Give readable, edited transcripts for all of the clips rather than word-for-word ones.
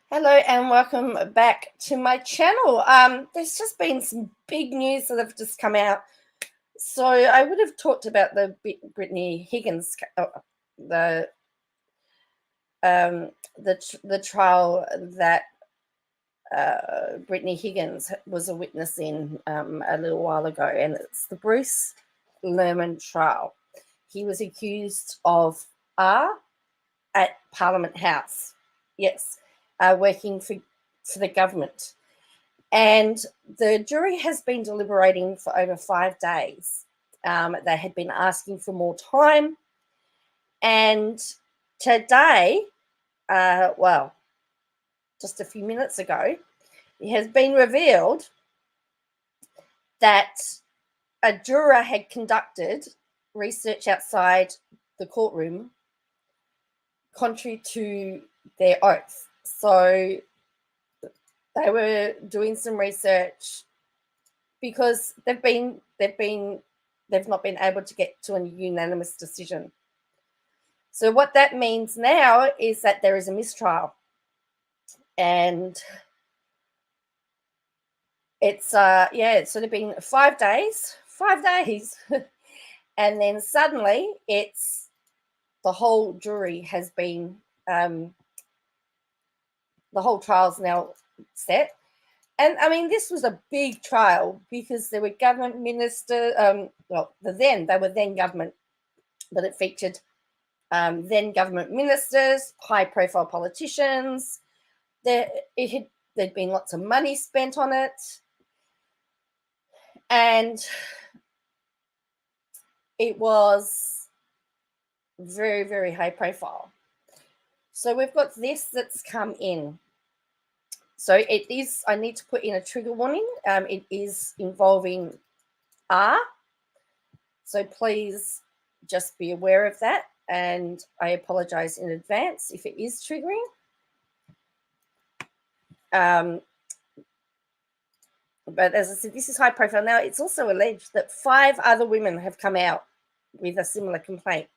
Hello and welcome back to my channel. There's just been some big news that have just come out. So I would have talked about the Brittany Higgins, the the trial that Brittany Higgins was a witness in a little while ago, and it's the Bruce Lehrmann trial. He was accused of at Parliament House. Yes, working for the government. And the jury has been deliberating for over 5 days. They had been asking for more time. And today, just a few minutes ago, it has been revealed that a juror had conducted research outside the courtroom contrary to their oath. So they were doing some research because they've not been able to get to a unanimous decision. So what that means now is that there is a mistrial, and it's sort of been 5 days, and then suddenly it's the whole jury has been the whole trial's now set. And I mean, this was a big trial because there were government ministers. They were then government, but it featured then government ministers, high-profile politicians. There'd been lots of money spent on it, and it was very, very high-profile. So we've got this that's come in. So it is, I need to put in a trigger warning. It is involving R. So please just be aware of that. And I apologize in advance if it is triggering. But as I said, this is high profile. Now, it's also alleged that 5 other women have come out with a similar complaint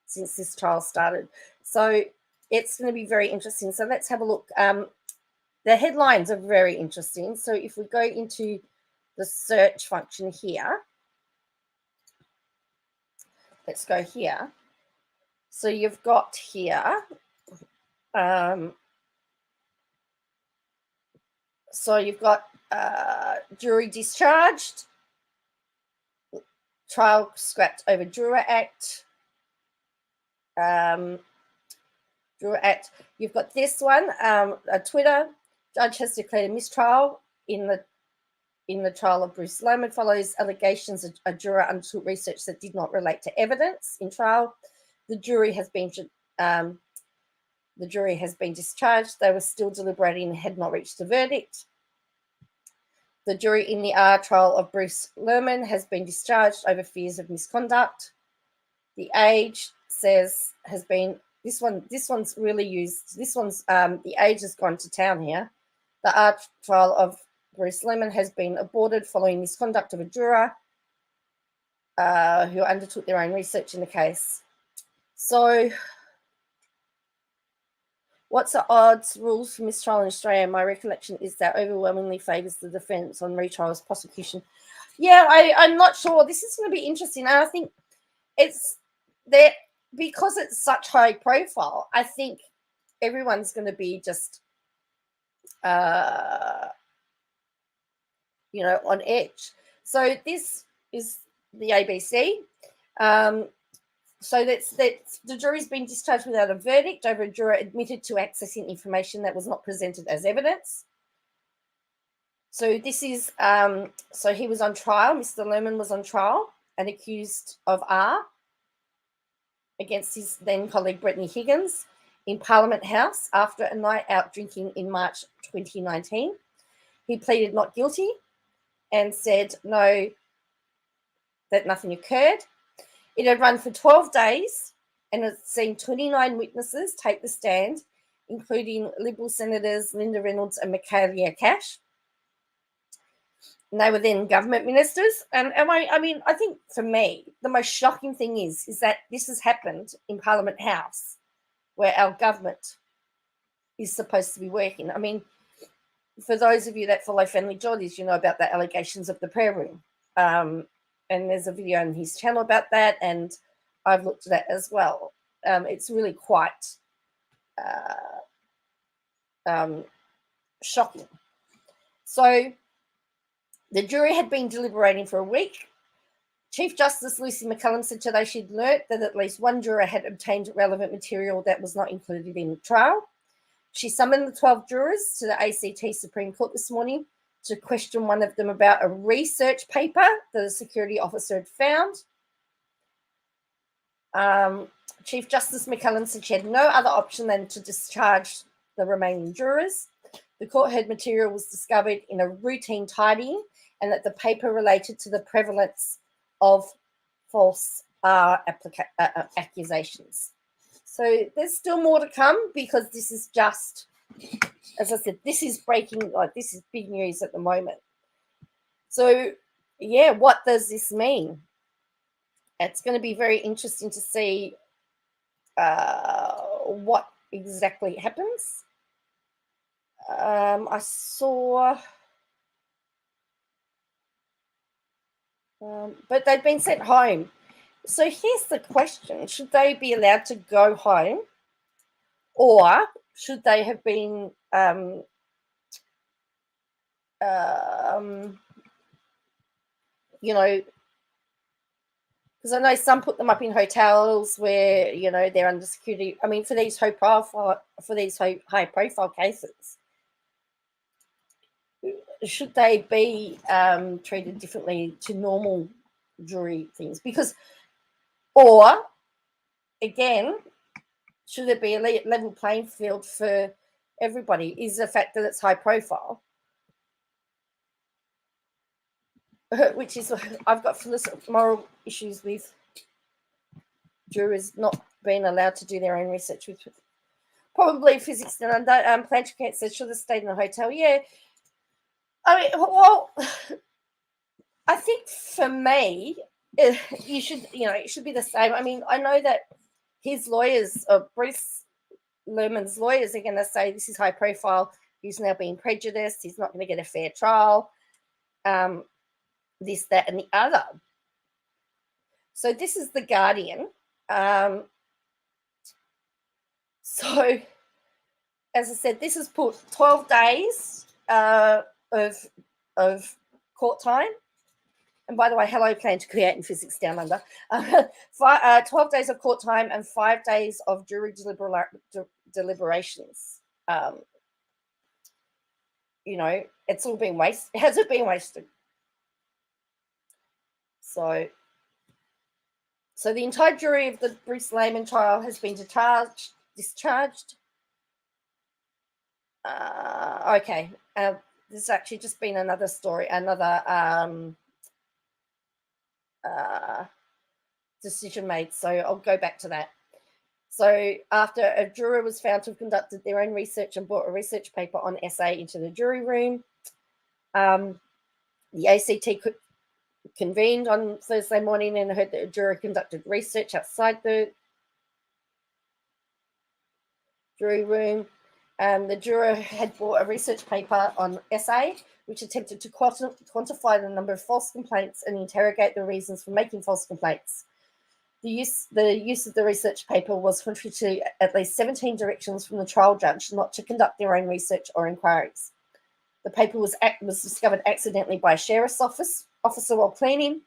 since this trial started. So it's going to be very interesting. So let's have a look. The headlines are very interesting. So if we go into the search function here, let's go here. So you've got here, so you've got jury discharged, trial scrapped over Juror Act, You've got this one, a Twitter. Judge has declared a mistrial in the trial of Bruce Lehrmann. Follows allegations a juror undertook research that did not relate to evidence in trial. The jury has been discharged. They were still deliberating and had not reached a verdict. The jury in the R trial of Bruce Lehrmann has been discharged over fears of misconduct. The age says has been this one's really used. This one's the age has gone to town here. The R trial of Bruce Lehrmann has been aborted following misconduct of a juror who undertook their own research in the case. So, what's the odds? Rules for mistrial in Australia? My recollection is that overwhelmingly favours the defence on retrials prosecution. Yeah, I'm not sure. This is going to be interesting, and I think it's that because it's such high profile. I think everyone's going to be just on edge. So this is the ABC. So that's the jury's been discharged without a verdict over a juror admitted to accessing information that was not presented as evidence. So this is so he was on trial. Mr. Lehrmann was on trial and accused of R against his then colleague Brittany Higgins in Parliament House after a night out drinking in March 2019. He pleaded not guilty and said no, that nothing occurred. It had run for 12 days and had seen 29 witnesses take the stand, including Liberal Senators Linda Reynolds and Michaelia Cash. And they were then government ministers. And I think for me, the most shocking thing is that this has happened in Parliament House, where our government is supposed to be working. I mean, for those of you that follow Family Geordies, you know about the allegations of the prayer room. And there's a video on his channel about that, and I've looked at that as well. It's really quite shocking. So the jury had been deliberating for a week. Chief Justice Lucy McCullum said today she'd learnt that at least one juror had obtained relevant material that was not included in the trial. She summoned the 12 jurors to the ACT Supreme Court this morning to question one of them about a research paper that a security officer had found. Chief Justice McCullum said she had no other option than to discharge the remaining jurors. The court heard material was discovered in a routine tidying and that the paper related to the prevalence of false accusations. So there's still more to come, because this is just, as I said, this is breaking, like this is big news at the moment. So yeah, what does this mean? It's going to be very interesting to see what exactly happens. I saw, but they've been sent home. So here's the question: should they be allowed to go home, or should they have been you know, because I know some put them up in hotels where, you know, they're under security. I mean, for these high profile cases, should they be treated differently to normal jury things? Because, or again, should there be a level playing field for everybody? Is the fact that it's high profile, which is, I've got moral issues with jurors not being allowed to do their own research with probably physics down under. Planchette says should have stayed in the hotel. Yeah, I mean, well, I think for me, you should, you know, it should be the same. I mean, I know that his lawyers, Bruce Lehrmann's lawyers, are going to say this is high profile. He's now being prejudiced. He's not going to get a fair trial. This, that, and the other. So this is the Guardian. So, as I said, this has put 12 days of court time. And by the way, hello, plan to create in physics down under. 12 days of court time and 5 days of jury deliberations. You know, it's all been wasted. Has it been wasted? So the entire jury of the Bruce Lehrmann trial has been discharged. Okay. There's actually just been another story, another decision made. So I'll go back to that. So after a juror was found to have conducted their own research and brought a research paper on SA into the jury room, the ACT convened on Thursday morning and heard that a juror conducted research outside the jury room. The juror had brought a research paper on SA, which attempted to quantify the number of false complaints and interrogate the reasons for making false complaints. The use of the research paper was contrary to at least 17 directions from the trial judge not to conduct their own research or inquiries. The paper was discovered accidentally by a sheriff's officer while cleaning.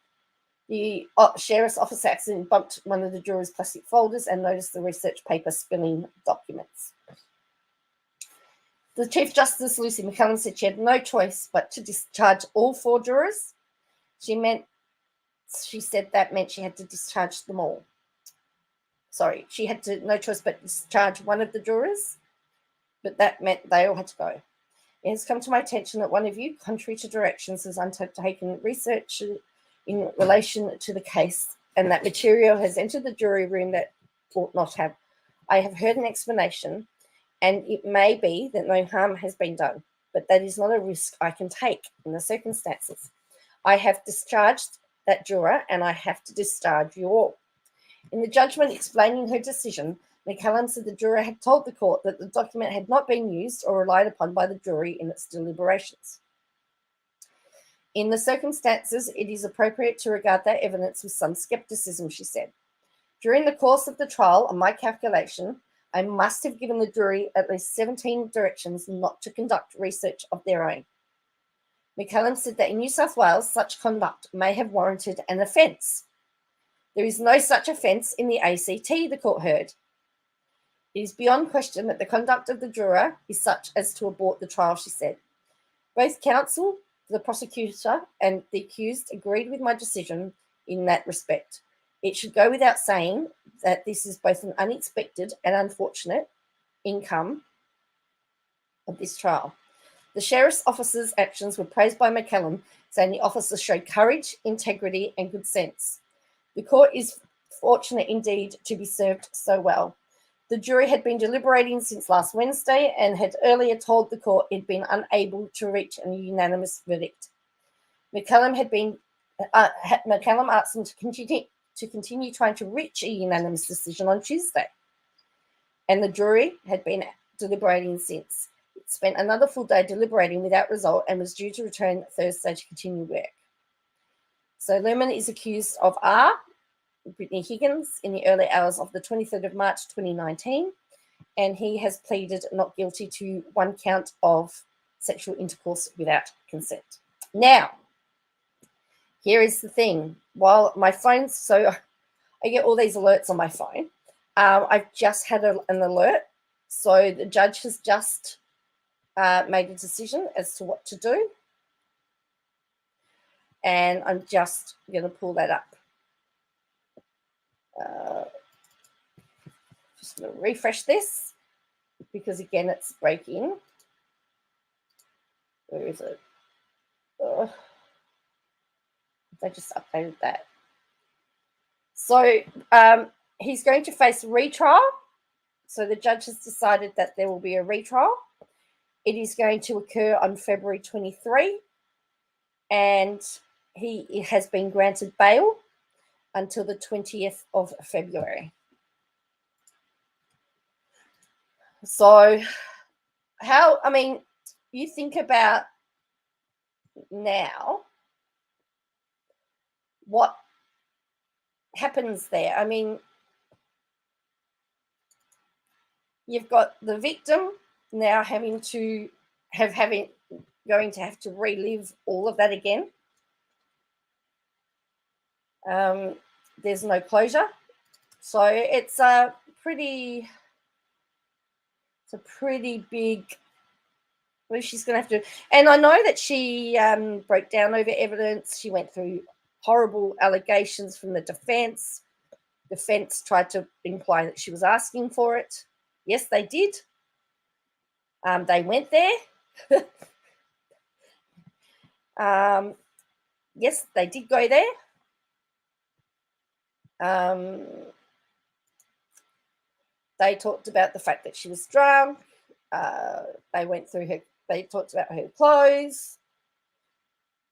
The sheriff's officer accidentally bumped one of the jurors' plastic folders and noticed the research paper spilling documents. The Chief Justice, Lucy McCullum, said she had no choice but to discharge all 4 jurors. She said that meant she had to discharge them all. Sorry, she had no choice but discharge one of the jurors, but that meant they all had to go. It has come to my attention that one of you, contrary to directions, has undertaken research in relation to the case, and that material has entered the jury room that ought not have. I have heard an explanation, and it may be that no harm has been done, but that is not a risk I can take in the circumstances. I have discharged that juror, and I have to discharge you all. In the judgment explaining her decision, McCallum said the juror had told the court that the document had not been used or relied upon by the jury in its deliberations. In the circumstances, it is appropriate to regard that evidence with some skepticism, she said. During the course of the trial, on my calculation, I must have given the jury at least 17 directions not to conduct research of their own. McCallum said that in New South Wales, such conduct may have warranted an offence. There is no such offence in the ACT, the court heard. It is beyond question that the conduct of the juror is such as to abort the trial, she said. Both counsel, the prosecutor, and the accused agreed with my decision in that respect. It should go without saying that this is both an unexpected and unfortunate outcome of this trial. The sheriff's officer's actions were praised by McCallum, saying the officer showed courage, integrity, and good sense. The court is fortunate indeed to be served so well. The jury had been deliberating since last Wednesday and had earlier told the court it had been unable to reach a unanimous verdict. McCallum asked them to continue trying to reach a unanimous decision on Tuesday, and the jury had been deliberating since. It spent another full day deliberating without result and was due to return Thursday to continue work. So Lehrmann is accused of Brittany Higgins, in the early hours of the 23rd of March 2019, and he has pleaded not guilty to one count of sexual intercourse without consent. Now, here is the thing. While my phone's so I get all these alerts on my phone, I've just had an alert. So the judge has just made a decision as to what to do, and I'm just going to pull that up. Just going to refresh this because, again, it's breaking. Where is it? I just updated that. So he's going to face retrial. So the judge has decided that there will be a retrial. It is going to occur on February 23, and he has been granted bail until the 20th of February. So you think about now what happens there. I mean, you've got the victim now going to have to relive all of that again. There's no closure. So it's a pretty big, well, she's going to have to, and I know that she broke down over evidence. She went through horrible allegations from the defense. Defense tried to imply that she was asking for it. Yes, they did. They went there. Yes, they did go there. They talked about the fact that she was drunk. They talked about her clothes,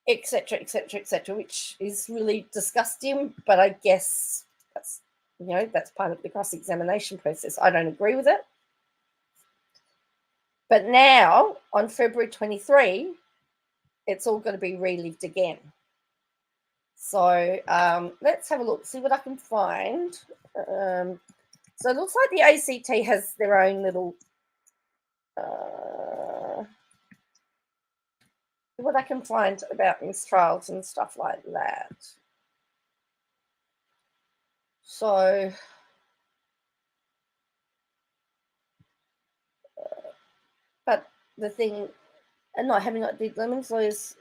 etc., etc., etc., which is really disgusting. But I guess that's part of the cross-examination process. I don't agree with it. But now, on February 23, it's all going to be relived again. So let's have a look, see what I can find. So it looks like the ACT has their own little, what I can find about mistrials and stuff like that. So, but the thing, and not having not did Lehrmann's lawyers,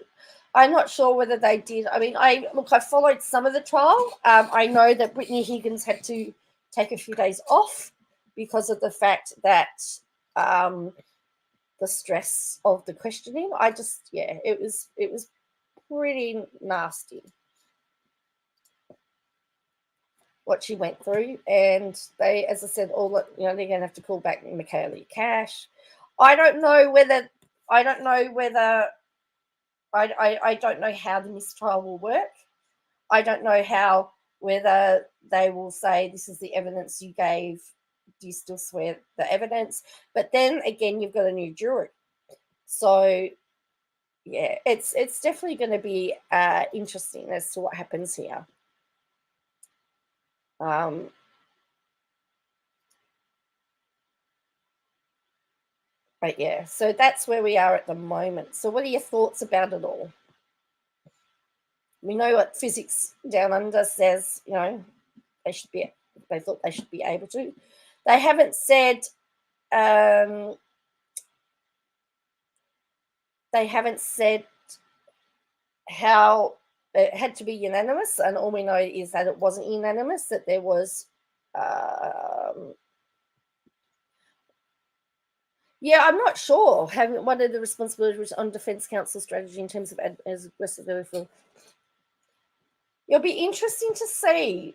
I'm not sure whether they did. I mean, I followed some of the trial. I know that Brittany Higgins had to take a few days off because of the fact that the stress of the questioning. It was pretty nasty what she went through, and they, as I said, they're going to have to call back Michaela Cash. I don't know how the mistrial will work. I don't know whether they will say this is the evidence you gave do you still swear the evidence? But then again, you've got a new jury. So yeah, it's definitely going to be interesting as to what happens here. But yeah, so that's where we are at the moment. So what are your thoughts about it all? We know what physics down under says, you know, they thought they should be able to. They haven't said how it had to be unanimous, and all we know is that it wasn't unanimous, that there was yeah, I'm not sure. What are the responsibilities on Defence Council strategy in terms of aggressive? It'll be interesting to see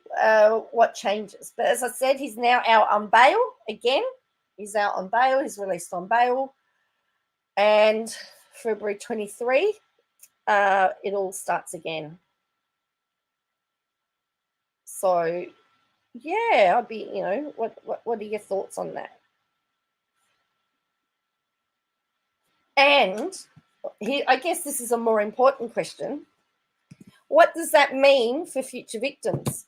what changes. But as I said, he's now out on bail again. He's out on bail. He's released on bail. And February 23, it all starts again. So, yeah, I'd be, you know, what are your thoughts on that? And I guess this is a more important question. What does that mean for future victims?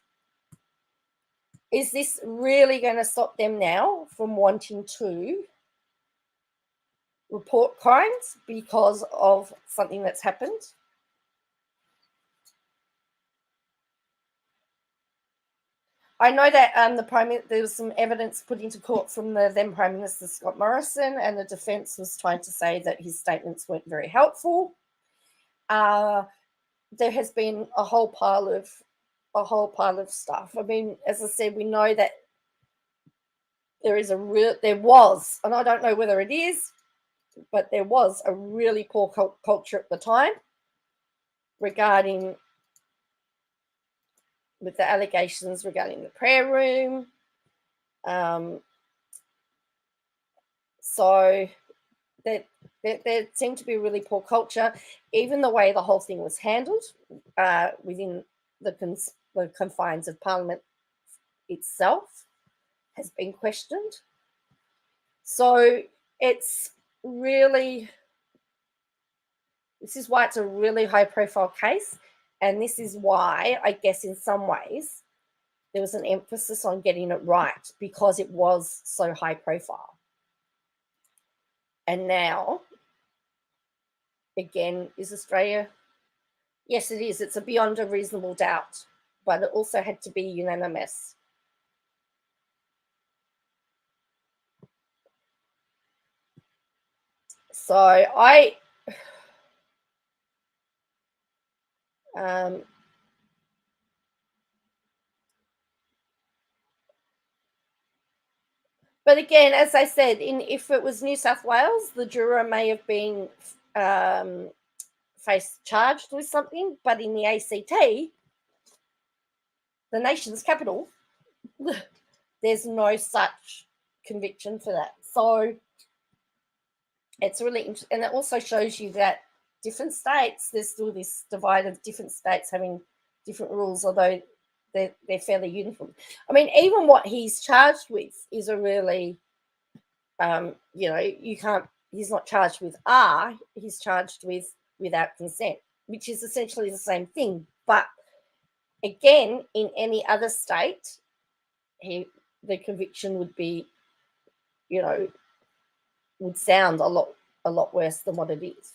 Is this really going to stop them now from wanting to report crimes because of something that's happened? I know that there was some evidence put into court from the then Prime Minister Scott Morrison, and the defence was trying to say that his statements weren't very helpful. There has been a whole pile of stuff. I mean, as I said, we know that there was, and I don't know whether it is, but there was a really poor culture at the time regarding with the allegations regarding the prayer room. So there seemed to be really poor culture. Even the way the whole thing was handled within the confines of Parliament itself has been questioned. So this is why it's a really high profile case. And this is why, I guess, in some ways, there was an emphasis on getting it right because it was so high profile. And now, again, is Australia? Yes, it is. It's a beyond a reasonable doubt, but it also had to be unanimous. So but again, as I said, if it was New South Wales, the juror may have been charged with something, but in the ACT, the nation's capital, there's no such conviction for that. So it's really interesting, and it also shows you that different states, there's still this divide of different states having different rules, although they're fairly uniform. I mean, even what he's charged with is a really, he's not charged with R, he's charged with without consent, which is essentially the same thing. But again, in any other state, the conviction would be, would sound a lot worse than what it is.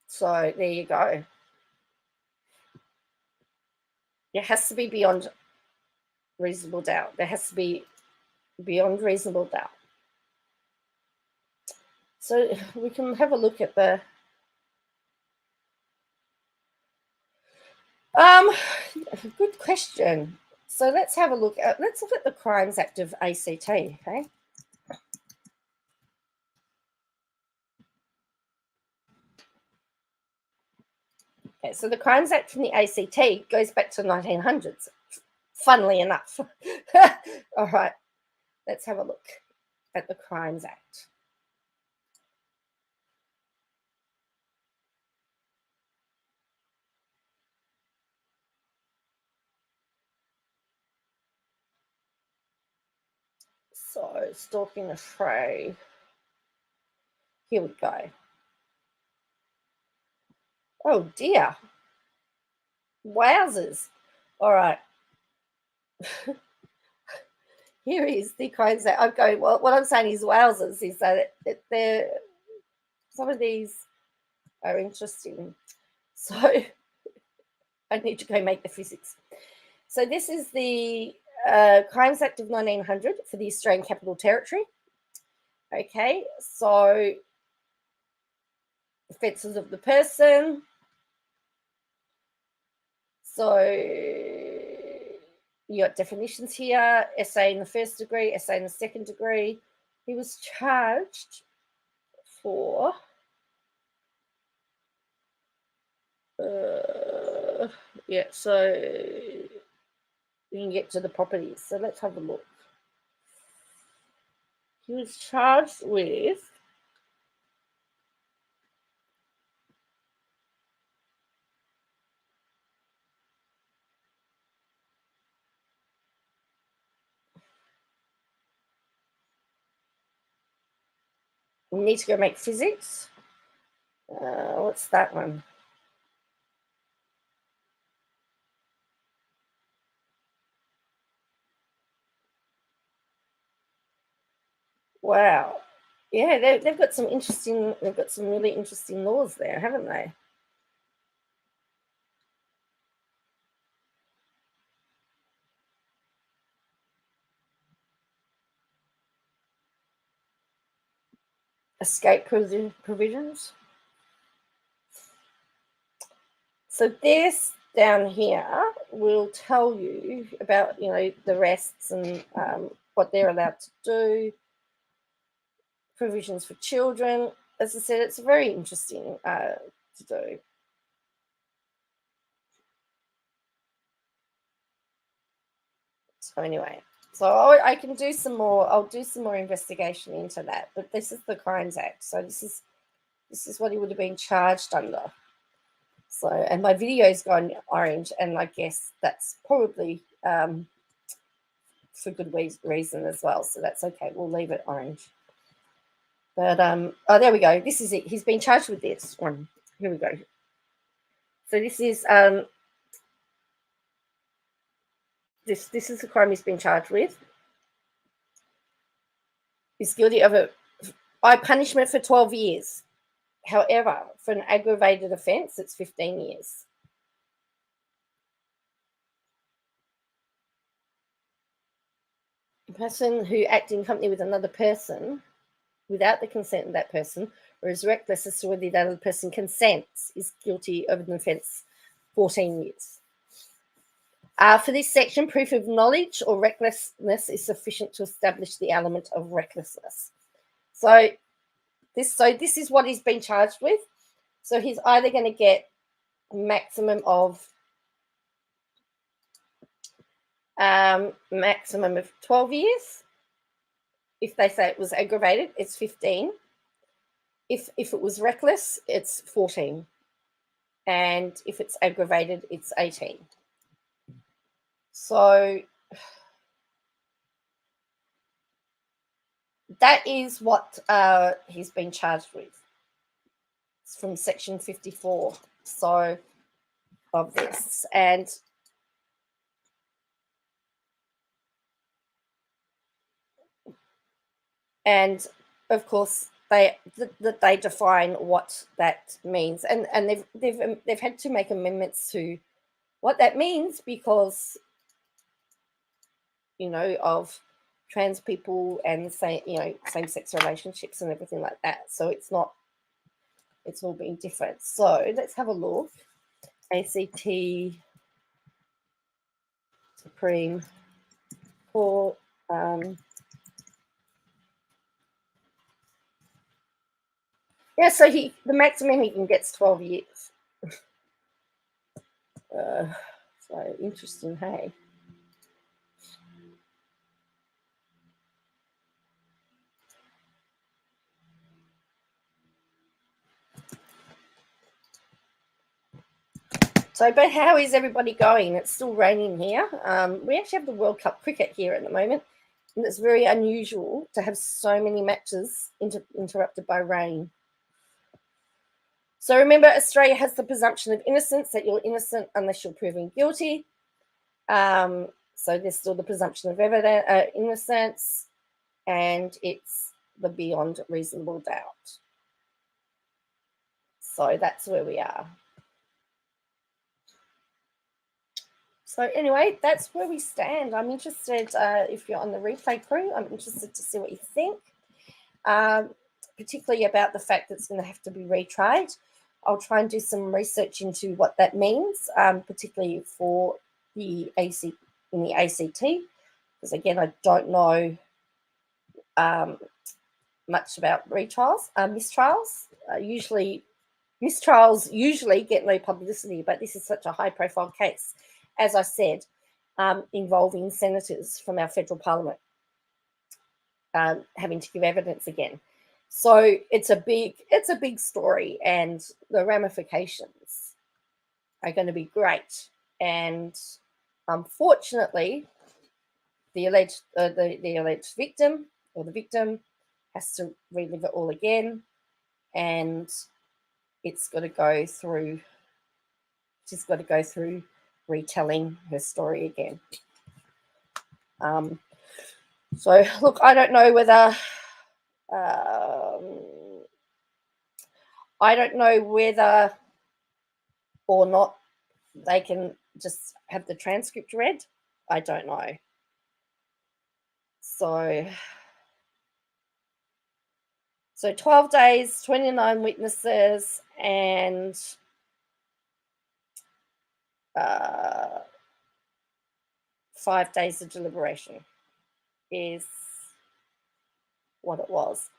So there you go. It has to be beyond reasonable doubt. There has to be beyond reasonable doubt. So we can have a look at the good question. So let's have a look at the Crimes Act of ACT, okay? Okay, so the Crimes Act from the ACT goes back to the 1900s, funnily enough. All right, let's have a look at the Crimes Act. So, stalking a fray. Here we go. Oh dear. Wowzers. All right. Here is the kinds that I'm going. Well, what I'm saying is wowzers is that some of these are interesting. So I need to go make the physics. So this is the Crimes Act of 1900 for the Australian Capital Territory. Okay, so offences of the person. So you got definitions here: essay in the first degree, essay in the second degree. He was charged for yeah. So you can get to the properties. So let's have a look. He was charged with we need to go make physics. What's that one? Wow. Yeah, they've got some interesting. They've got some really interesting laws there, haven't they? Escape provisions. So this down here will tell you about the arrests and what they're allowed to do. Provisions for children. As I said, it's very interesting to do. So anyway, so I can do some more. I'll do some more investigation into that. But this is the Crimes Act. So this is what he would have been charged under. So, and my video's gone orange, and I guess that's probably for good reason as well. So that's okay. We'll leave it orange. But oh, there we go. This is it. He's been charged with this one. Here we go. So this is this is the crime he's been charged with. He's guilty of a punishment for 12 years. However, for an aggravated offence, it's 15 years. A person who acts in company with another person without the consent of that person or is reckless as to whether that other person consents is guilty of an offence 14 years. For this section, proof of knowledge or recklessness is sufficient to establish the element of recklessness. So this is what he's been charged with. So he's either going to get a maximum of 12 years. If they say it was aggravated, it's 15. If it was reckless, it's 14. And if it's aggravated, it's 18. So that is what he's been charged with. It's from section 54 so of this. And of course they define what that means, and they've had to make amendments to what that means because of trans people and same-sex relationships and everything like that. So it's all been different. So let's have a look. ACT Supreme Court. Yeah, so the maximum he can get is 12 years. So interesting, hey? So, but how is everybody going? It's still raining here. We actually have the World Cup cricket here at the moment. And it's very unusual to have so many matches interrupted by rain. So remember, Australia has the presumption of innocence, that you're innocent unless you're proven guilty. So there's still the presumption of innocence, and it's the beyond reasonable doubt. So that's where we are. So anyway, that's where we stand. I'm interested, if you're on the replay crew, I'm interested to see what you think, particularly about the fact that it's going to have to be retried. I'll try and do some research into what that means, particularly for the ACT, because again, I don't know much about retrials, mistrials. Mistrials usually get no publicity, but this is such a high-profile case, as I said, involving senators from our federal parliament having to give evidence again. So it's a big story, and the ramifications are going to be great. And unfortunately, the alleged victim, or the victim, has to relive it all again, and she's got to go through retelling her story again. So look, I don't know whether or not they can just have the transcript read. I don't know. So 12 days, 29 witnesses, and 5 days of deliberation is what it was.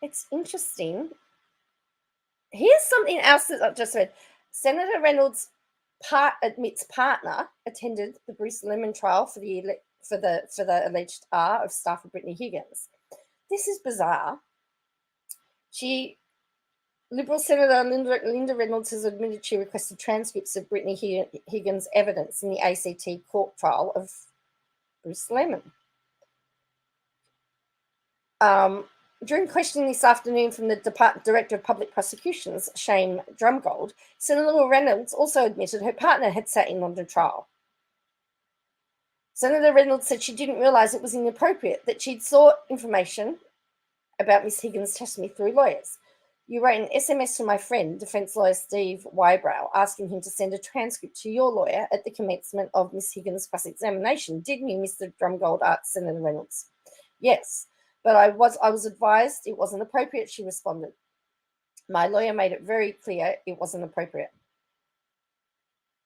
It's interesting. Here's something else that I've just read. Senator Reynolds' admits partner attended the Bruce Lehrmann trial for the alleged R of staffer Brittany Higgins. This is bizarre. Liberal Senator Linda Reynolds has admitted she requested transcripts of Brittany Higgins' evidence in the ACT court trial of Bruce Lehrmann. During questioning this afternoon from the Director of Public Prosecutions, Shane Drumgold, Senator Reynolds also admitted her partner had sat in on the trial. Senator Reynolds said she didn't realise it was inappropriate, that she'd sought information about Miss Higgins' testimony through lawyers. You wrote an SMS to my friend, defence lawyer Steve Wybrow, asking him to send a transcript to your lawyer at the commencement of Miss Higgins' cross-examination, didn't you, Mr. Drumgold asked Senator Reynolds. Yes, but I was advised it wasn't appropriate, she responded. My lawyer made it very clear it wasn't appropriate.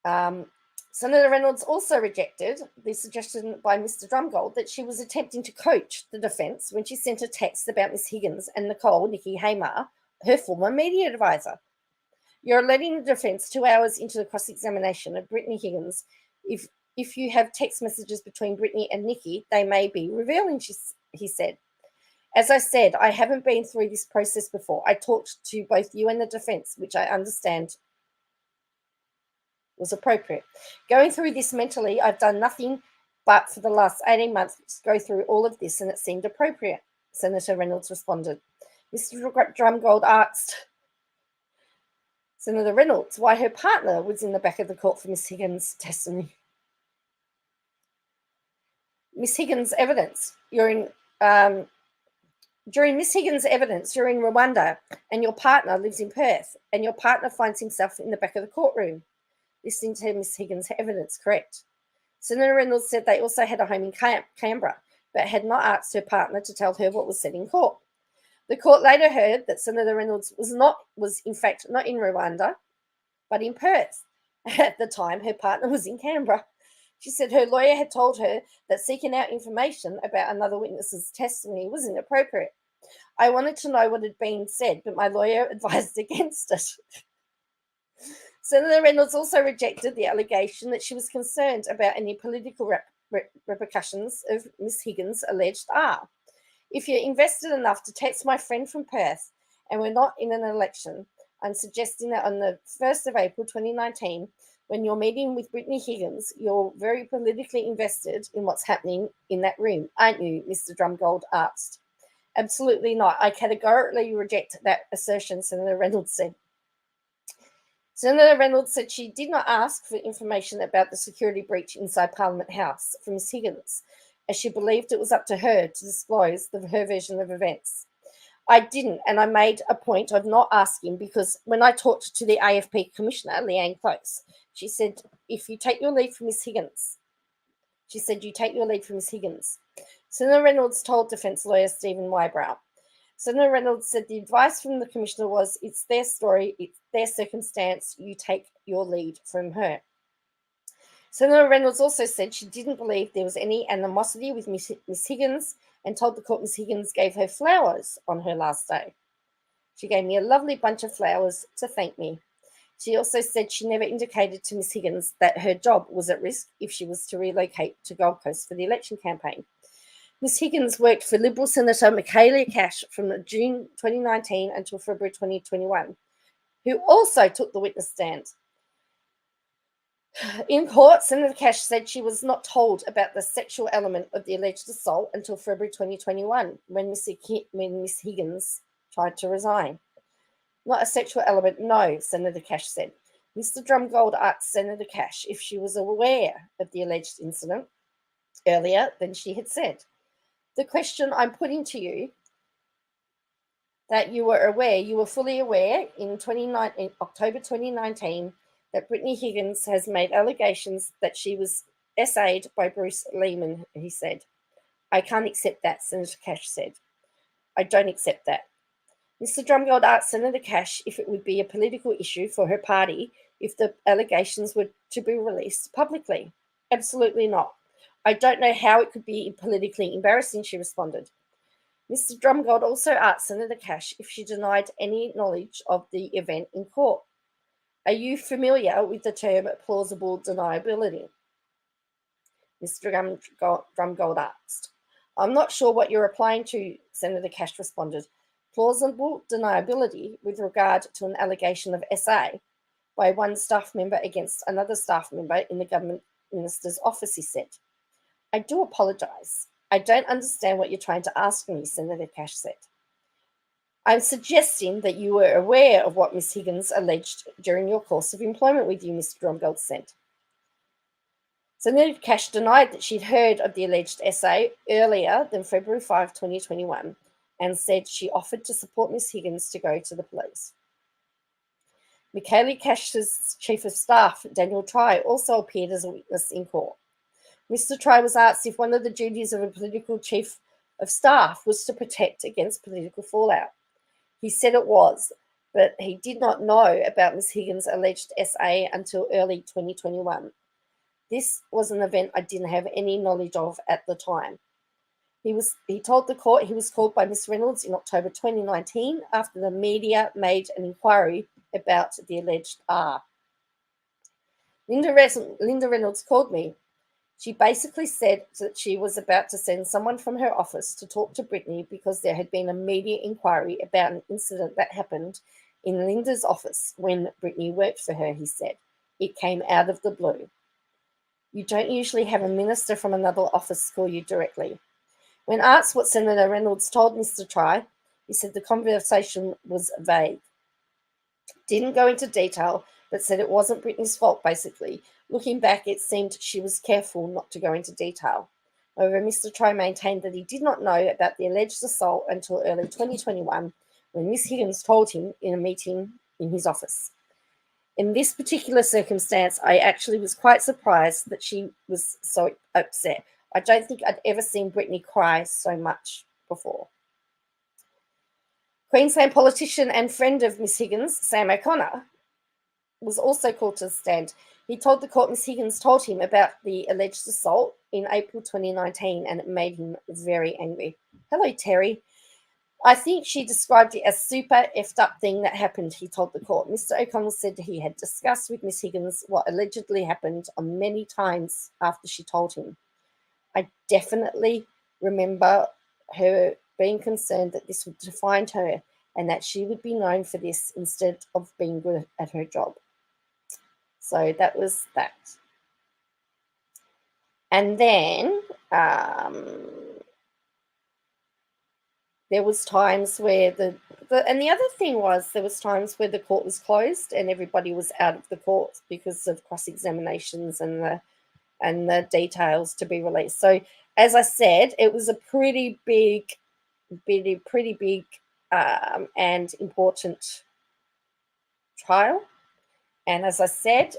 Senator Reynolds also rejected the suggestion by Mr. Drumgold that she was attempting to coach the defence when she sent a text about Miss Higgins and Nikki Hamer, her former media advisor. You're letting the defence 2 hours into the cross-examination of Brittany Higgins. If you have text messages between Brittany and Nikki, they may be revealing, he said. As I said, I haven't been through this process before. I talked to both you and the defence, which I understand was appropriate. Going through this mentally, I've done nothing but for the last 18 months go through all of this, and it seemed appropriate, Senator Reynolds responded. Mr. Drumgold asked Senator Reynolds why her partner was in the back of the court for Miss Higgins' testimony. Miss Higgins' evidence, during Miss Higgins' evidence, you're in Rwanda and your partner lives in Perth and your partner finds himself in the back of the courtroom. Listening to Miss Higgins' evidence, correct. Senator Reynolds said they also had a home in Canberra, but had not asked her partner to tell her what was said in court. The court later heard that Senator Reynolds was in fact not in Rwanda, but in Perth. At the time, her partner was in Canberra. She said her lawyer had told her that seeking out information about another witness's testimony was inappropriate. I wanted to know what had been said, but my lawyer advised against it. Senator Reynolds also rejected the allegation that she was concerned about any political repercussions of Miss Higgins' alleged R. If you're invested enough to text my friend from Perth and we're not in an election, I'm suggesting that on the 1st of April 2019, When you're meeting with Brittany Higgins, you're very politically invested in what's happening in that room, aren't you? Mr. Drumgold asked. Absolutely not. I categorically reject that assertion, Senator Reynolds said. Senator Reynolds said she did not ask for information about the security breach inside Parliament House from Ms. Higgins, as she believed it was up to her to disclose her version of events. I didn't, and I made a point of not asking because when I talked to the AFP Commissioner, Leanne Close, she said, if you take your lead from Ms. Higgins, Senator Reynolds told defence lawyer Stephen Wybrow. Senator Reynolds said the advice from the Commissioner was, it's their story, it's their circumstance, you take your lead from her. Senator Reynolds also said she didn't believe there was any animosity with Miss Higgins and told the court Miss Higgins gave her flowers on her last day. She gave me a lovely bunch of flowers to thank me. She also said she never indicated to Miss Higgins that her job was at risk if she was to relocate to Gold Coast for the election campaign. Miss Higgins worked for Liberal Senator Michaelia Cash from June 2019 until February 2021, who also took the witness stand. In court, Senator Cash said she was not told about the sexual element of the alleged assault until February 2021, when Miss Higgins tried to resign. Not a sexual element, no, Senator Cash said. Mr. Drumgold asked Senator Cash if she was aware of the alleged incident earlier than she had said. The question I'm putting to you, that you were fully aware in October 2019 that Brittany Higgins has made allegations that she was SA'd by Bruce Lehrmann, he said. I can't accept that, Senator Cash said. I don't accept that. Mr. Drumgold asked Senator Cash if it would be a political issue for her party if the allegations were to be released publicly. Absolutely not. I don't know how it could be politically embarrassing, she responded. Mr. Drumgold also asked Senator Cash if she denied any knowledge of the event in court. Are you familiar with the term plausible deniability? Mr. Drumgold asked. I'm not sure what you're applying to, Senator Cash responded. Plausible deniability with regard to an allegation of SA by one staff member against another staff member in the government minister's office, he said. I do apologise. I don't understand what you're trying to ask me, Senator Cash said. I'm suggesting that you were aware of what Ms. Higgins alleged during your course of employment with you, Mr. Drumgold said. Senator Cash denied that she'd heard of the alleged SA earlier than February 5, 2021, and said she offered to support Ms. Higgins to go to the police. Michaelia Cash's Chief of Staff, Daniel Try, also appeared as a witness in court. Mr. Try was asked if one of the duties of a political chief of staff was to protect against political fallout. He said it was, but he did not know about Ms. Higgins' alleged SA until early 2021. This was an event I didn't have any knowledge of at the time. He told the court he was called by Ms. Reynolds in October 2019 after the media made an inquiry about the alleged R. Linda Reynolds called me. She basically said that she was about to send someone from her office to talk to Brittany because there had been a media inquiry about an incident that happened in Linda's office when Brittany worked for her, he said. It came out of the blue. You don't usually have a minister from another office call you directly. When asked what Senator Reynolds told Mr. Try, he said the conversation was vague. Didn't go into detail, but said it wasn't Brittany's fault, basically. Looking back, it seemed she was careful not to go into detail. However, Mr. Try maintained that he did not know about the alleged assault until early 2021, when Miss Higgins told him in a meeting in his office. In this particular circumstance, I actually was quite surprised that she was so upset. I don't think I'd ever seen Brittany cry so much before. Queensland politician and friend of Miss Higgins, Sam O'Connor, was also called to the stand. He told the court Miss Higgins told him about the alleged assault in April 2019, and it made him very angry. Hello, Terry. I think she described it as super effed up thing that happened, he told the court. Mr. O'Connell said he had discussed with Miss Higgins what allegedly happened on many times after she told him. I definitely remember her being concerned that this would define her and that she would be known for this instead of being good at her job. So that was that. And then there was times where and the other thing was there was times where the court was closed and everybody was out of the court because of cross-examinations and the details to be released. So as I said, it was a pretty big and important trial. And as I said,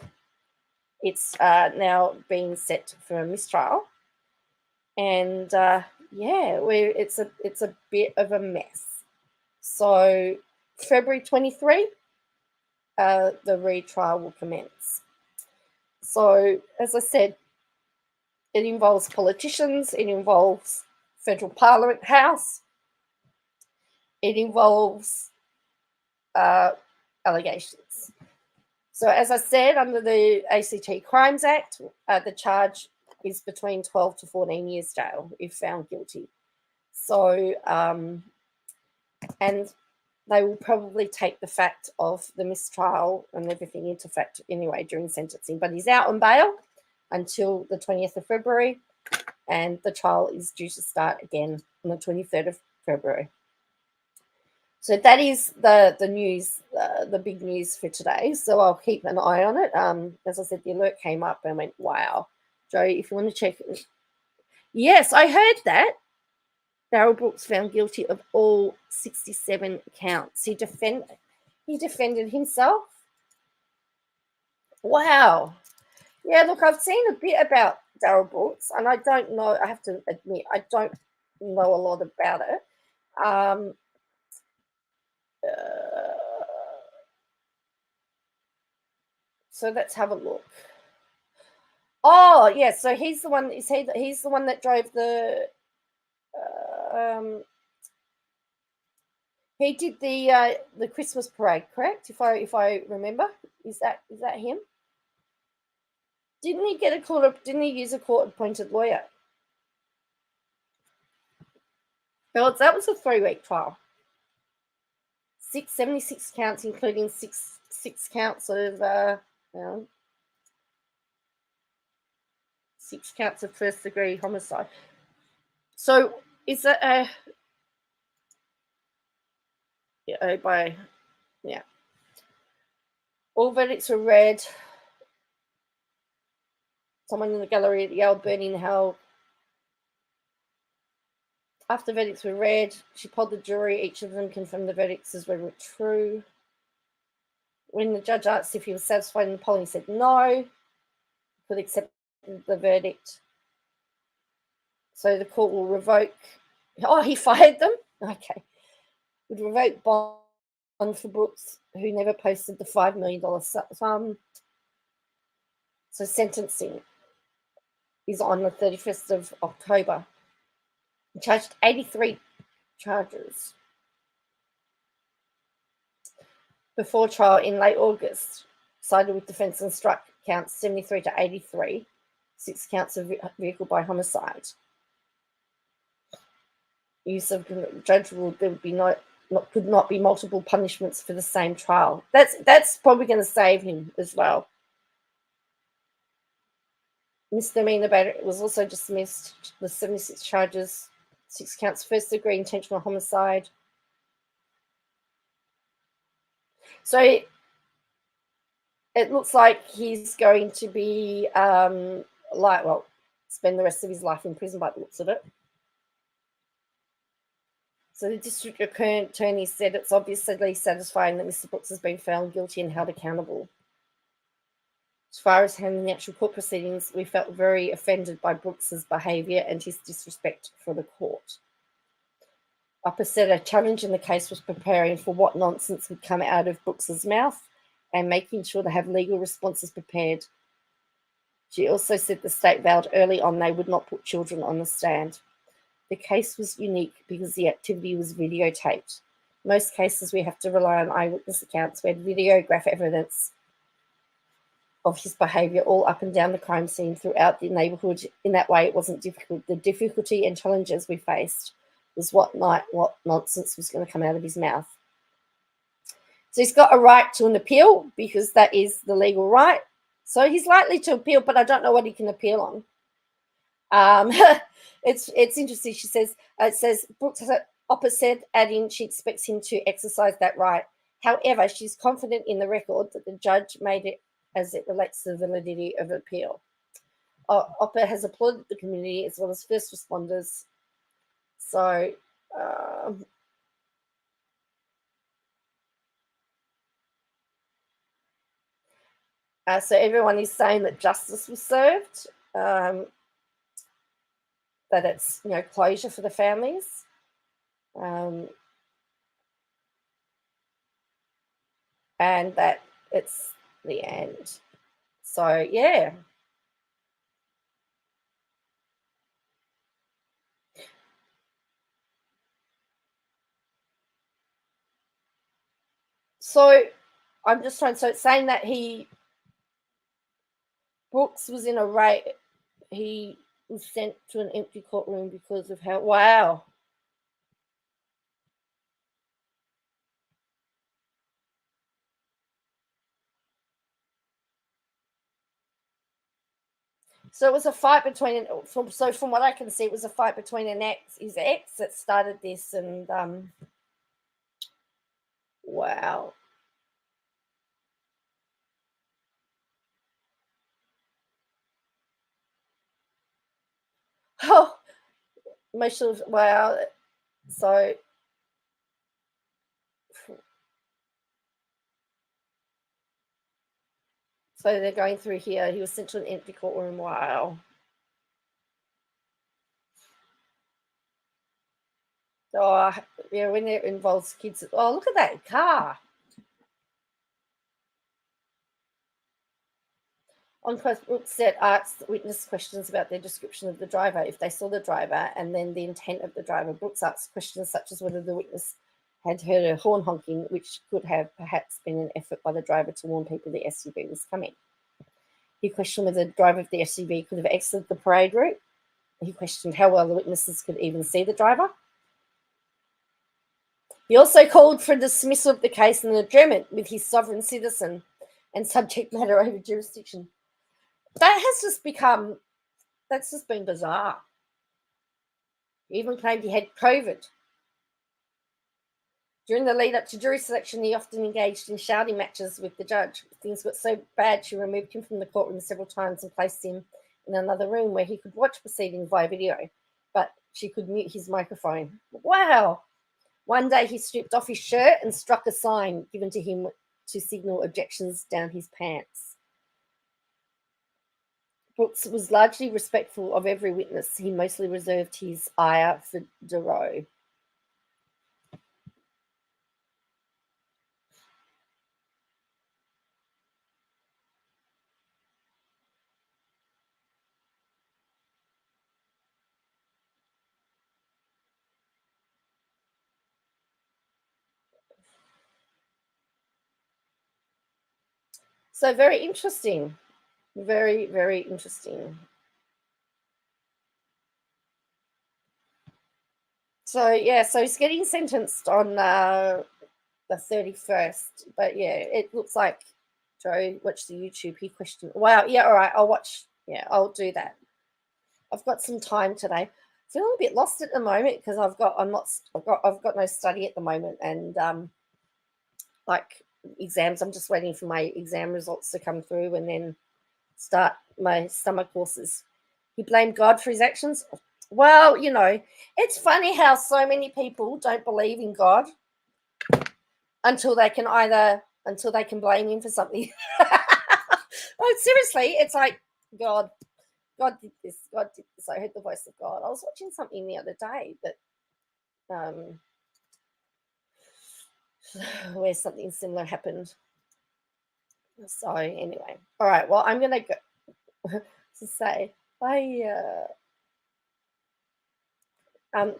it's now being set for a mistrial. And it's a bit of a mess. So February 23, the retrial will commence. So as I said, it involves politicians, it involves Federal Parliament House, it involves allegations. So as I said, under the ACT Crimes Act, the charge is between 12 to 14 years jail if found guilty. So, and they will probably take the fact of the mistrial and everything into fact anyway during sentencing. But he's out on bail until the 20th of February, and the trial is due to start again on the 23rd of February. So that is the news, the big news for today. So I'll keep an eye on it. As I said, the alert came up and I went, wow. Joe, if you want to check it. Yes, I heard that. Darryl Brooks found guilty of all 67 counts. He defended himself. Wow. Yeah, look, I've seen a bit about Darryl Brooks, and I don't know, I have to admit, I don't know a lot about it. So let's have a look. Oh, yeah, so he's the one, he's the one that drove the he did the Christmas parade, correct? If I remember, is that him? Didn't he get didn't he use a court-appointed lawyer? Well, that was a 3-week trial. 76 counts, including six counts of 6 counts of first-degree homicide. So is that a all verdicts were read. Someone in the gallery yelled, "Burning hell." After verdicts were read, she polled the jury. Each of them confirmed the verdicts as were true. When the judge asked if he was satisfied in the polling, he said no. Could accept the verdict. So the court will revoke. Oh, he fired them? Okay. Would revoke bond for Brooks, who never posted the $5 million sum. So sentencing is on the 31st of October. He charged 83 charges. Before trial in late August, sided with defence and struck counts 73 to 83, 6 counts of vehicle by homicide. Use of judge ruled there would be could not be multiple punishments for the same trial. That's probably going to save him as well. Misdemeanor battery was also dismissed. The 76 charges, 6 counts first-degree intentional homicide. So it looks like he's going to be spend the rest of his life in prison by the looks of it. So the district attorney said it's obviously satisfying that Mr. Brooks has been found guilty and held accountable. As far as handling the actual court proceedings, we felt very offended by Brooks's behaviour and his disrespect for the court. Upper said a challenge in the case was preparing for what nonsense would come out of Brooks's mouth and making sure to have legal responses prepared. She also said the state vowed early on they would not put children on the stand. The case was unique because the activity was videotaped. Most cases we have to rely on eyewitness accounts. We had videograph evidence of his behaviour all up and down the crime scene throughout the neighbourhood. In that way, it wasn't difficult. The difficulty and challenges we faced was what nonsense was going to come out of his mouth. So he's got a right to an appeal because that is the legal right. So he's likely to appeal, but I don't know what he can appeal on. It's interesting. She says, it says, Brooks has an opposite, adding she expects him to exercise that right. However, she's confident in the record that the judge made it as it relates to the validity of appeal. Oppa has applauded the community as well as first responders. So, so everyone is saying that justice was served, that it's, you know, closure for the families. And that it's the end. So, yeah. So I'm just trying. So it's saying that Brooks was in a rape. He was sent to an empty courtroom because of how. Wow. So it was a fight between. So from what I can see, it was a fight between his ex that started this, and wow. Oh, most of wow. So they're going through here. He was sent to an empty courtroom. Wow. Oh, yeah, when it involves kids. Oh, look at that car. On quote, Brooks said asked witness questions about their description of the driver, if they saw the driver, and then the intent of the driver. Brooks asked questions such as whether the witness had heard a horn honking, which could have perhaps been an effort by the driver to warn people the SUV was coming. He questioned whether the driver of the SUV could have exited the parade route. He questioned how well the witnesses could even see the driver. He also called for dismissal of the case and an adjournment with his sovereign citizen and subject matter over jurisdiction. That has just become, that's just been bizarre. He even claimed he had COVID. During the lead up to jury selection, he often engaged in shouting matches with the judge. Things got so bad, she removed him from the courtroom several times and placed him in another room where he could watch proceedings via video, but she could mute his microphone. Wow. One day he stripped off his shirt and struck a sign given to him to signal objections down his pants. Brooks was largely respectful of every witness. He mostly reserved his ire for Duro. So very interesting. Very, very interesting. So yeah, so he's getting sentenced on the 31st. But yeah, it looks like Joe watched the YouTube. He questioned. Wow. Yeah. All right. I'll watch. Yeah, I'll do that. I've got some time today. Feeling a bit lost at the moment because I've got no study at the moment, and like exams. I'm just waiting for my exam results to come through and then start my summer courses. He blamed God for his actions. Well, you know, it's funny how so many people don't believe in God until they can blame him for something. Oh, seriously, it's like God did this, God did this. I heard the voice of God. I was watching something the other day that where something similar happened. So anyway, all right. Well, I'm gonna go to say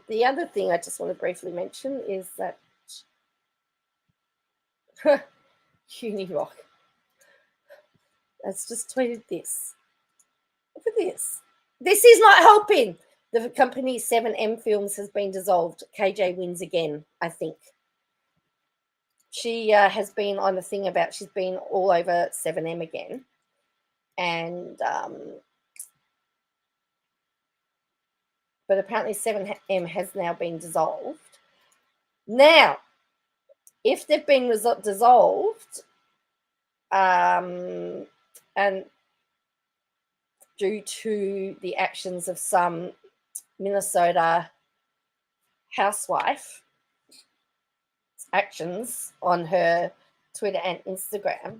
the other thing I just want to briefly mention is that Unirock has just tweeted this. Look at this. This is not helping. The company 7M Films has been dissolved. KJ wins again, I think. She has been on the thing about she's been all over 7M again. and but apparently 7M has now been dissolved. Now, if they've been dissolved, and due to the actions of some Minnesota housewife actions on her Twitter and Instagram,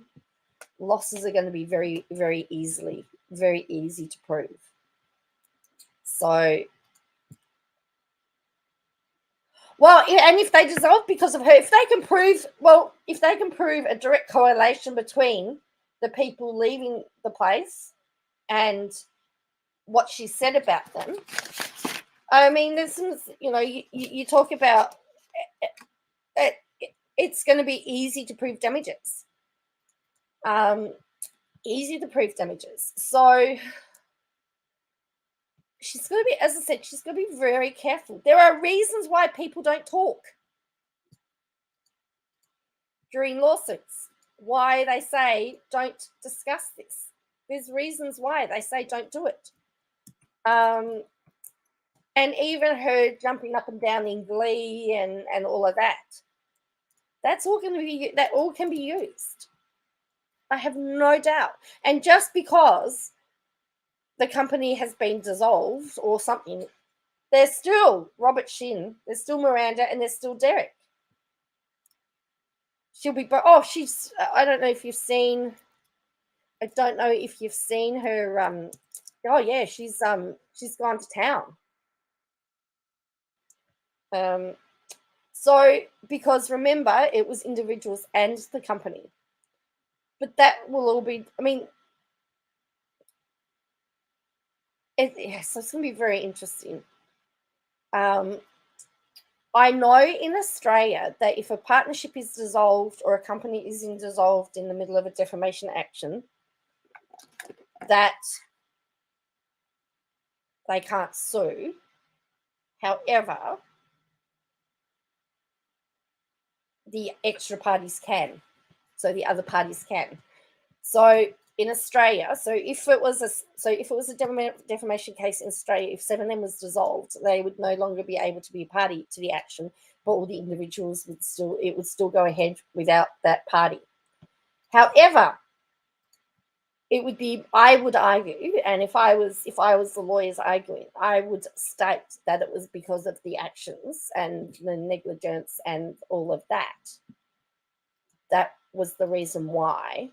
losses are going to be very, very easy to prove. So, well, yeah, and if they dissolve because of her, if they can prove a direct correlation between the people leaving the place and what she said about them, I mean, there's some, you talk about it's going to be easy to prove damages. Easy to prove damages. So she's going to be, as I said, she's going to be very careful. There are reasons why people don't talk during lawsuits, why they say don't discuss this. There's reasons why they say don't do it. And even her jumping up and down in glee and all of that, that all can be used. I have no doubt. And just because the company has been dissolved or something, there's still Robert Shin, there's still Miranda, and there's still Derek. She'll be, she's, I don't know if you've seen her, oh yeah, she's gone to town. So, because remember, it was individuals and the company. But that will all be, I mean, so it's going to be very interesting. I know in Australia that if a partnership is dissolved or a company is dissolved in the middle of a defamation action, that they can't sue. However, the extra parties can. So the other parties can. So in Australia, if it was a defamation case in Australia, if 7M was dissolved, they would no longer be able to be a party to the action, but all the individuals would still go ahead without that party. However, it would be, I would argue, and if I was the lawyers arguing, I would state that it was because of the actions and the negligence and all of that. That was the reason why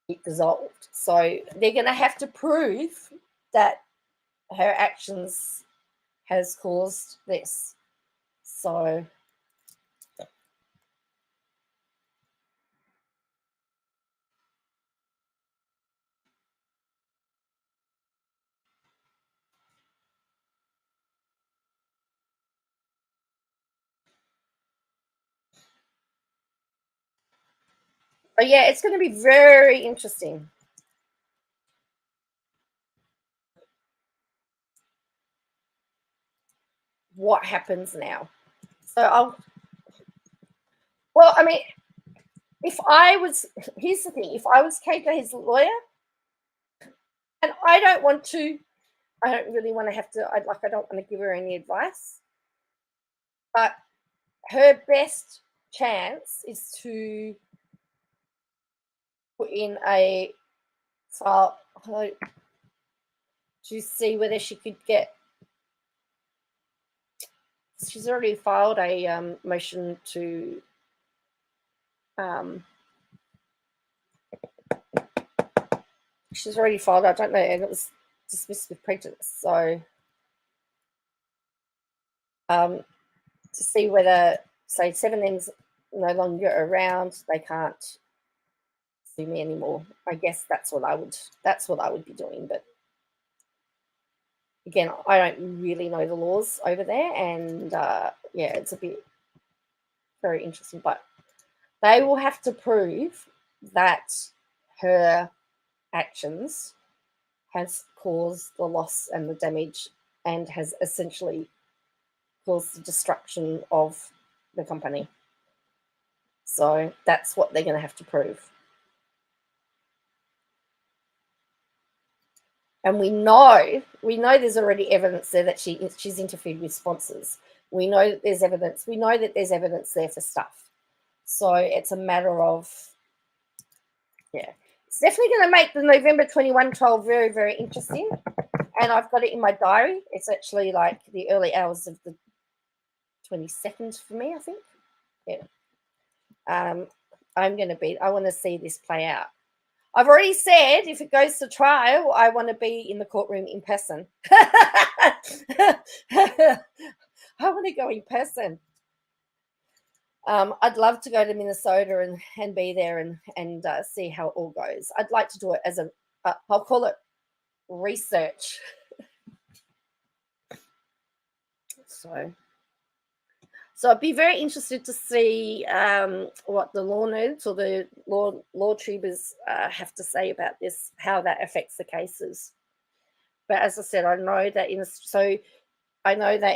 it dissolved. So they're going to have to prove that her actions has caused this. So yeah, it's going to be very interesting. What happens now? So I mean, here's the thing, if I was KJ's lawyer, and I don't really want to have to, I don't want to give her any advice, but her best chance is to put in a file to see whether she could get. She's already filed a motion to she's already filed, I don't know, and it was dismissed with prejudice. So to see whether, say, 7M's no longer around, they can't sue me anymore. I guess that's what I would be doing. But again, I don't really know the laws over there, and yeah, it's a bit very interesting. But they will have to prove that her actions has caused the loss and the damage and has essentially cause the destruction of the company. So that's what they're going to have to prove. And we know there's already evidence there that she's interfered with sponsors. We know that there's evidence. We know that there's evidence there for stuff. So it's a matter of, yeah. It's definitely going to make the November 21 trial very, very interesting. And I've got it in my diary. It's actually like the early hours of the 22nd for me, I think. Yeah. I want to see this play out. I've already said if it goes to trial, I want to be in the courtroom in person. I want to go in person. I'd love to go to Minnesota and be there and see how it all goes. I'd like to do it as I'll call it research. So I'd be very interested to see what the law nerds or the law tubers have to say about this, how that affects the cases. But as I said, I know that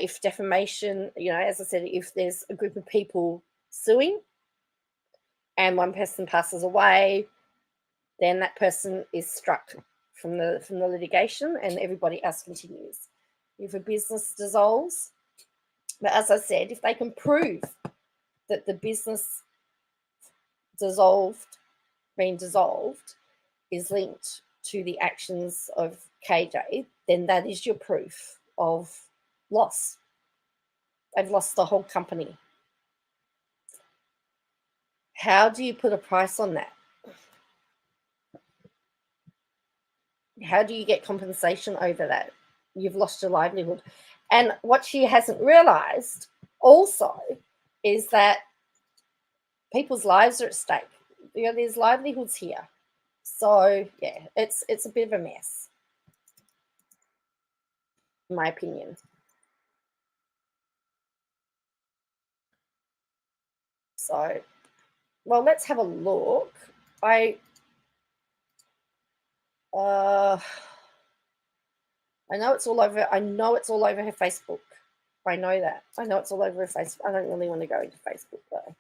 if defamation, as I said, if there's a group of people suing and one person passes away, then that person is struck from the litigation and everybody else continues. If a business dissolves, but as I said, if they can prove that the business being dissolved is linked to the actions of KJ, then that is your proof of loss. They've lost the whole company. How do you put a price on that? How do you get compensation over that? You've lost your livelihood. And what she hasn't realized also is that people's lives are at stake. There's livelihoods here. So, yeah, it's a bit of a mess, in my opinion. So, well, let's have a look. I know it's all over. I know it's all over her Facebook. I know that. I know it's all over her Facebook. I don't really want to go into Facebook though.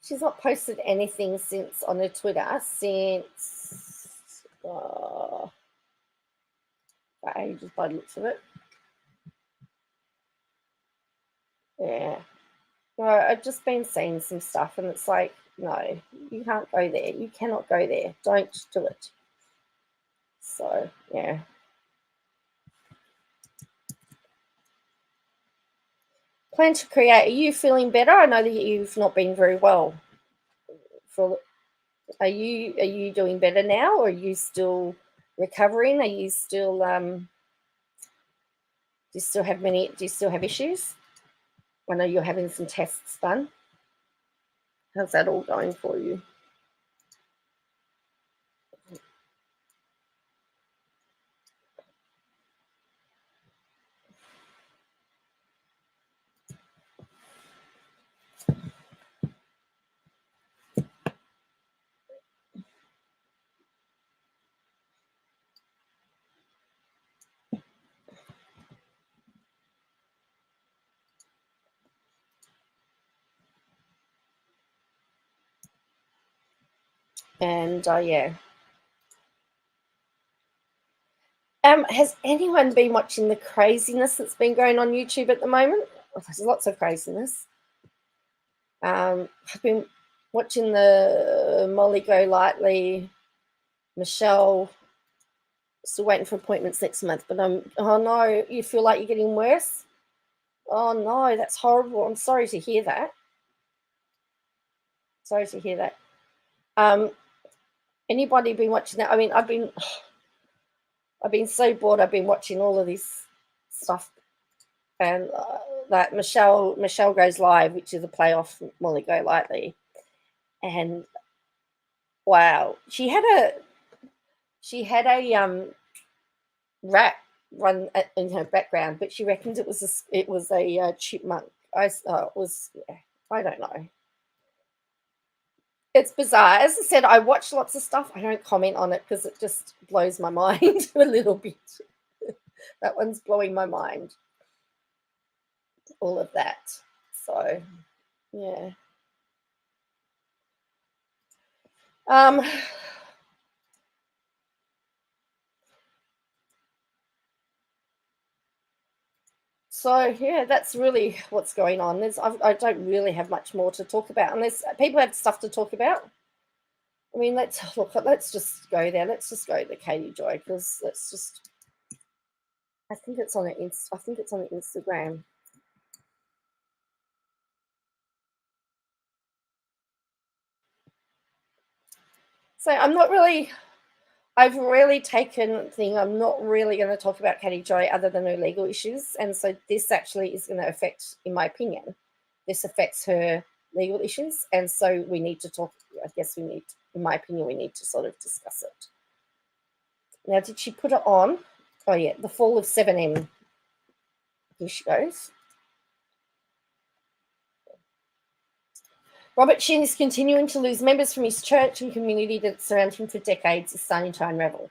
She's not posted anything since on her Twitter since ages by the looks of it. Yeah. No, I've just been seeing some stuff and it's like, no, you can't go there. You cannot go there. Don't do it. So, yeah. Plan to create. Are you feeling better? I know that you've not been very well. Are you doing better now, or are you still recovering? Are you still do you still have issues? I know you're having some tests done. How's that all going for you? And yeah. Has anyone been watching the craziness that's been going on YouTube at the moment? There's lots of craziness. I've been watching the Molly Go Lightly, Michelle. Still waiting for appointments next month, but oh no, you feel like you're getting worse? Oh no, that's horrible. I'm sorry to hear that. Sorry to hear that. Anybody been watching that? I mean, I've been so bored. I've been watching all of this stuff, and that Michelle Goes Live, which is a play off Molly Go Lightly, and wow, she had a rat run in her background, but she reckons it was a chipmunk. I don't know. It's bizarre. As I said, I watch lots of stuff. I don't comment on it because it just blows my mind a little bit. That one's blowing my mind. All of that. So, yeah. So, yeah, that's really what's going on. I don't really have much more to talk about unless people have stuff to talk about. I mean, let's just go there. Let's just go to Katie Joy because I think it's on Instagram. So I've really taken thing. I'm not really going to talk about Katie Joy other than her legal issues. And so this actually is going to affect, in my opinion, this affects her legal issues. And so we need to talk, in my opinion, we need to sort of discuss it. Now, did she put it on? Oh, yeah, the fall of 7M. Here she goes. Robert Shin is continuing to lose members from his church and community that surround him for decades is starting to unravel.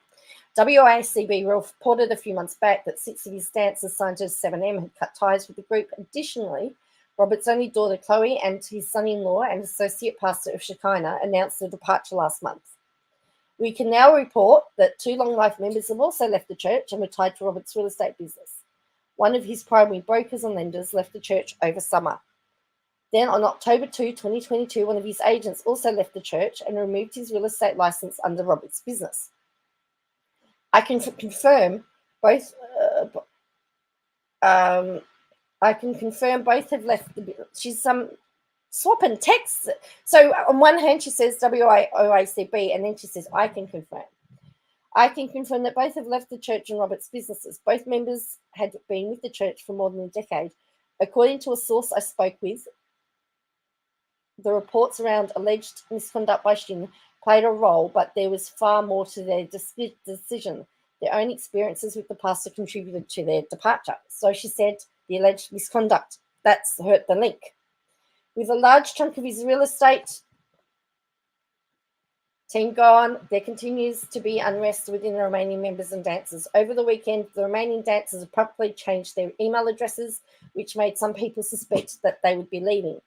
WACB reported a few months back that 6 of his dancers signed to 7M had cut ties with the group. Additionally, Robert's only daughter Chloe and his son-in-law and associate pastor of Shekinah announced their departure last month. We can now report that 2 long-life members have also left the church and were tied to Robert's real estate business. One of his primary brokers and lenders left the church over summer. Then on October 2, 2022, one of his agents also left the church and removed his real estate license under Robert's business. I can confirm both. I can confirm both have left the. She's swapping texts. So on one hand, she says WIOACB, and then she says, I can confirm. I can confirm that both have left the church and Robert's businesses. Both members had been with the church for more than a decade. According to a source I spoke with, the reports around alleged misconduct by Shin played a role, but there was far more to their decision. Their own experiences with the pastor contributed to their departure. So she said the alleged misconduct, that's hurt the link. With a large chunk of his real estate team gone, there continues to be unrest within the remaining members and dancers. Over the weekend, the remaining dancers abruptly changed their email addresses, which made some people suspect that they would be leaving.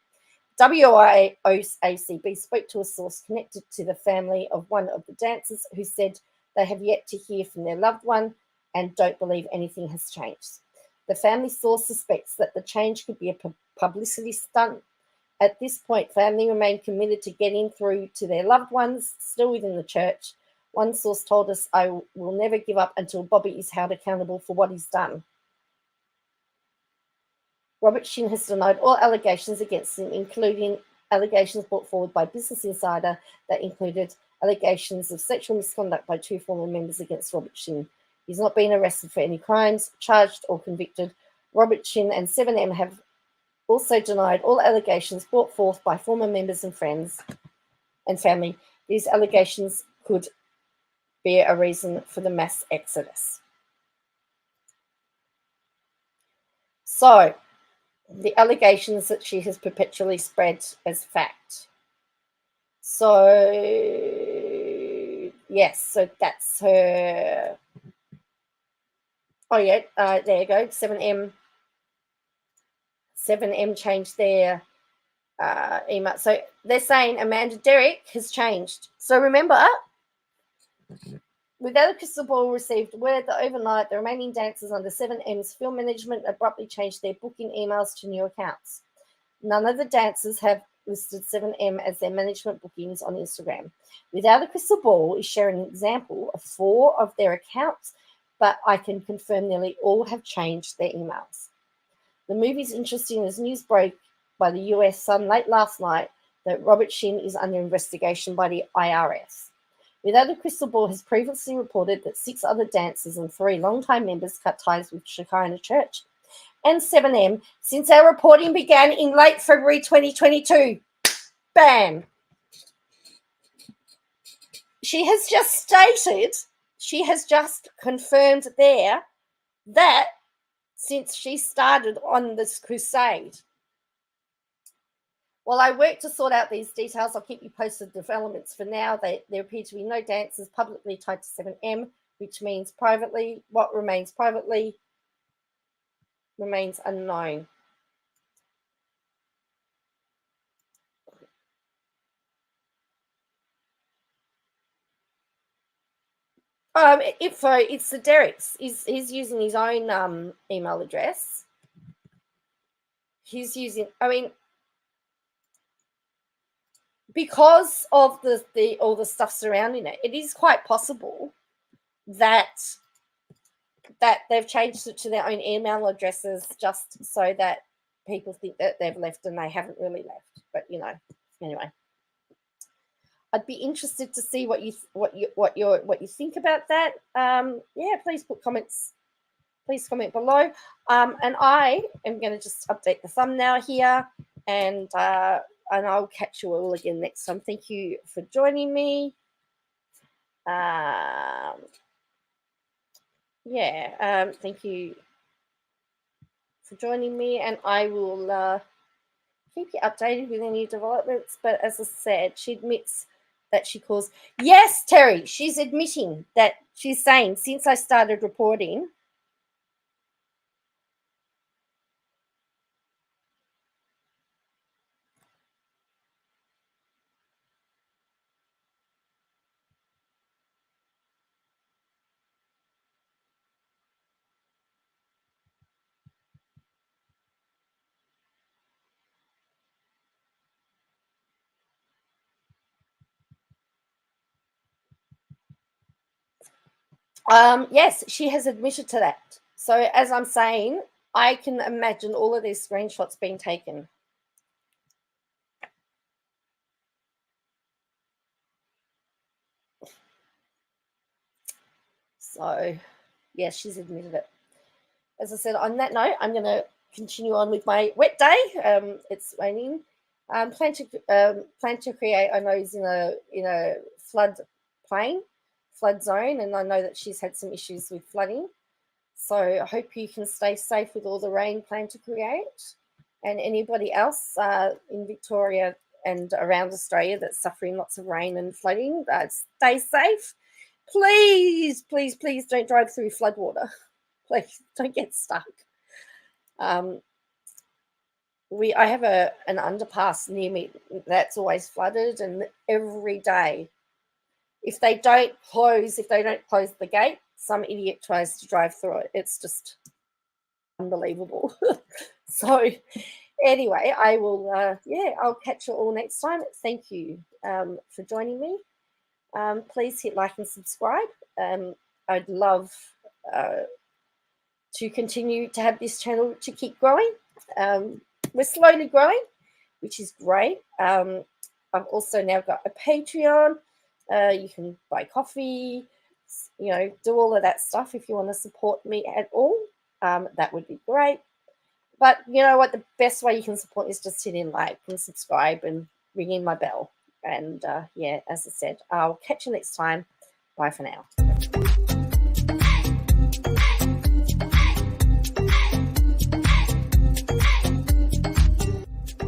WIOACB spoke to a source connected to the family of one of the dancers who said they have yet to hear from their loved one and don't believe anything has changed. The family source suspects that the change could be a publicity stunt. At this point, family remain committed to getting through to their loved ones still within the church. One source told us, I will never give up until Bobby is held accountable for what he's done. Robert Shin has denied all allegations against him, including allegations brought forward by Business Insider that included allegations of sexual misconduct by 2 former members against Robert Shin. He's not been arrested for any crimes, charged or convicted. Robert Shin and 7M have also denied all allegations brought forth by former members and friends and family. These allegations could be a reason for the mass exodus. So, the allegations that she has perpetually spread as fact. So, yes, so that's her. Oh, yeah, there you go. 7M changed their email. So they're saying Amanda Derrick has changed. So remember, without a crystal ball received word that overnight the remaining dancers under 7M's film management abruptly changed their booking emails to new accounts. None of the dancers have listed 7M as their management bookings on Instagram. Without a crystal ball is sharing an example of 4 of their accounts, but I can confirm nearly all have changed their emails. The move is interesting as news broke by the US Sun late last night that Robert Shin is under investigation by the IRS. Without a crystal ball has previously reported that 6 other dancers and 3 longtime members cut ties with Shekinah Church and 7M since our reporting began in late February 2022. Bam! She has just stated she has just confirmed there that since she started on this crusade. While I work to sort out these details, I'll keep you posted developments. For now, there appear to be no dancers publicly tied to 7M, which means privately. What remains privately remains unknown. It's the Derek's. He's using his own email address. He's using, because of the all the stuff surrounding it, it is quite possible that they've changed it to their own email addresses just so that people think that they've left and they haven't really left. But anyway, I'd be interested to see what you think about that. Please put comments. Please comment below. And I am going to just update the thumbnail here, and I'll catch you all again next time. Thank you for joining me. Thank you for joining me, and I will keep you updated with any developments. But as I said, she admits that she calls. Yes, Terry, she's admitting that she's saying since I started reporting. Yes, she has admitted to that. So as I'm saying, I can imagine all of these screenshots being taken. So, yes, she's admitted it. As I said, on that note, I'm going to continue on with my wet day. It's raining. Plan to create. I know is in a flood zone, and I know that she's had some issues with flooding. So I hope you can stay safe with all the rain Plan to Create, and anybody else in Victoria and around Australia that's suffering lots of rain and flooding. Stay safe. Please, please, please don't drive through floodwater. Please don't get stuck. I have an underpass near me that's always flooded, and every day, if they don't close the gate, some idiot tries to drive through it. It's just unbelievable. So anyway, I will I'll catch you all next time. Thank you for joining me. Please hit like and subscribe. I'd love to continue to have this channel to keep growing. We're slowly growing, which is great. I've also now got a Patreon. You can buy coffee, do all of that stuff if you want to support me at all. That would be great. But you know what? The best way you can support is just hit in like and subscribe and ring in my bell. And as I said, I'll catch you next time. Bye for now.